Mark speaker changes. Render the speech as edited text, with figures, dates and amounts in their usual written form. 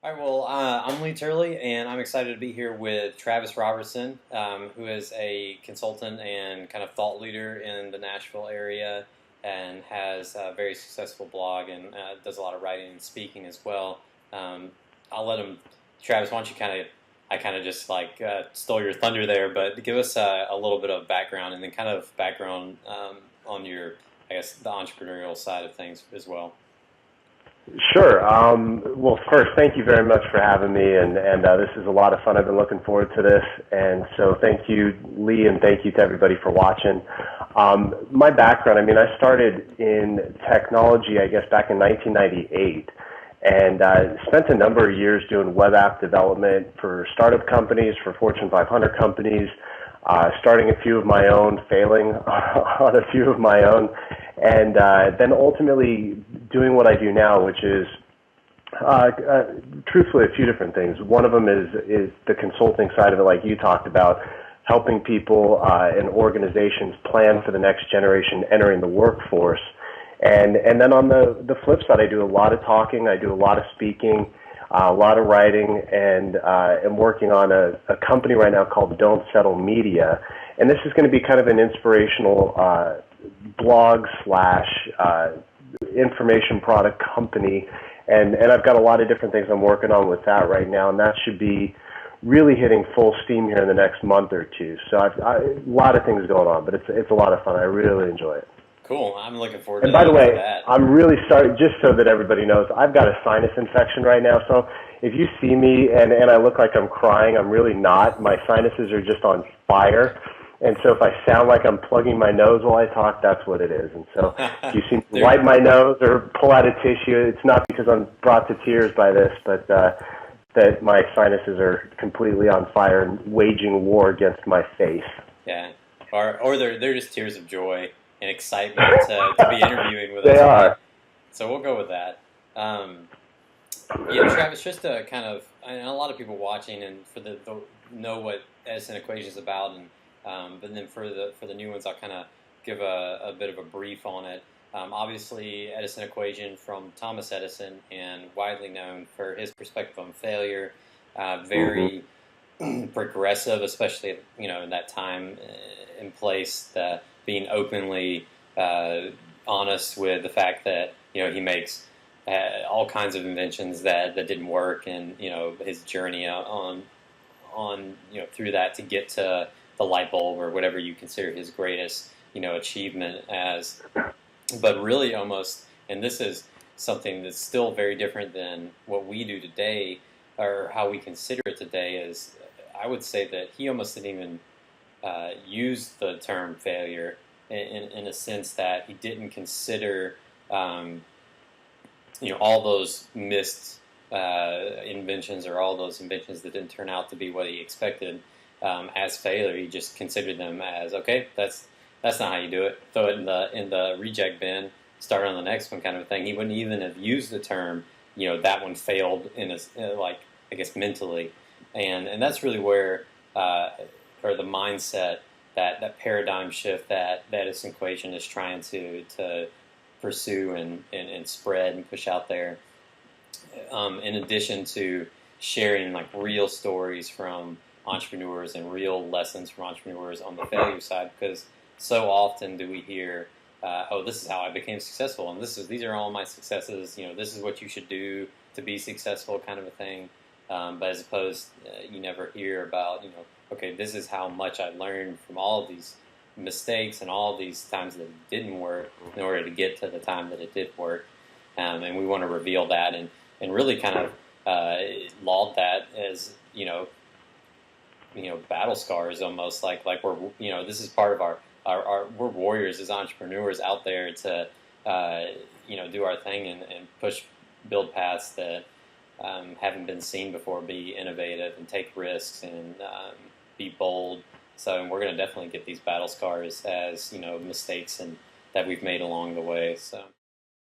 Speaker 1: All right, well, I'm Lee Turley, and I'm excited to be here with Travis Robertson, who is a consultant and kind of thought leader in the Nashville area and has a very successful blog and does a lot of writing and speaking as well. Um, I'll let him, Travis, why don't you I kind of just stole your thunder there, but give us a little bit of background and then kind of background on your, I guess, the entrepreneurial side of things as well.
Speaker 2: Sure. Well, first, thank you very much for having me, and this is a lot of fun. I've been looking forward to this, and so thank you, Lee, and thank you to everybody for watching. My background, I started in technology, I guess, back in 1998, and spent a number of years doing web app development for startup companies, for Fortune 500 companies, starting a few of my own, failing on a few of my own, and then ultimately doing what I do now, which is truthfully a few different things. One of them is the consulting side of it, like you talked about, helping people and organizations plan for the next generation entering the workforce. And then on the flip side, I do a lot of talking, I do a lot of speaking, a lot of writing, and am working on a company right now called Don't Settle Media. And this is going to be kind of an inspirational blog slash information product company. And I've got a lot of different things I'm working on with that right now, and that should be really hitting full steam here in the next month or two. So a lot of things going on, but it's a lot of fun. I really enjoy it.
Speaker 1: Cool. I'm looking forward
Speaker 2: And
Speaker 1: to
Speaker 2: by the way,
Speaker 1: that.
Speaker 2: I'm really sorry, just so that everybody knows, I've got a sinus infection right now. So if you see me and I look like I'm crying, I'm really not. My sinuses are just on fire. And so if I sound like I'm plugging my nose while I talk, that's what it is. And so if you see me wipe my nose or pull out a tissue, it's not because I'm brought to tears by this, but that my sinuses are completely on fire and waging war against my face.
Speaker 1: Yeah, or they're just tears of joy and excitement to be interviewing with us.
Speaker 2: They are.
Speaker 1: So we'll go with that. Yeah, Travis, just to kind of, I know a lot of people watching and for the know what Edison equation is about, and but then for the new ones, I'll kind of give a bit of a brief on it. Obviously, Edison equation from Thomas Edison, and widely known for his perspective on failure. Very progressive, especially in that time in place. That being openly honest with the fact that he makes all kinds of inventions that didn't work, and his journey on through that to get to the light bulb or whatever you consider his greatest achievement as. But really almost, and this is something that's still very different than what we do today or how we consider it today, is I would say that he almost didn't even use the term failure in a sense that he didn't consider all those missed inventions or all those inventions that didn't turn out to be what he expected as failure. He just considered them as, okay, that's not how you do it. Throw it in the reject bin. Start on the next one, kind of a thing. He wouldn't even have used the term, that one failed in I guess mentally, and that's really where or the mindset, that paradigm shift that Edison equation is trying to pursue and spread and push out there. In addition to sharing real stories from entrepreneurs and real lessons from entrepreneurs on the failure side, because so often do we hear, oh, this is how I became successful, and these are all my successes. This is what you should do to be successful, kind of a thing. But as opposed, you never hear about, okay, this is how much I learned from all of these mistakes and all of these times that it didn't work in order to get to the time that it did work. And we want to reveal that and really kind of laud that as battle scars, almost like we're this is part of our we're warriors as entrepreneurs out there to do our thing and build paths that haven't been seen before, be innovative and take risks and be bold. So we're going to definitely get these battle scars as mistakes and that we've made along the way. So.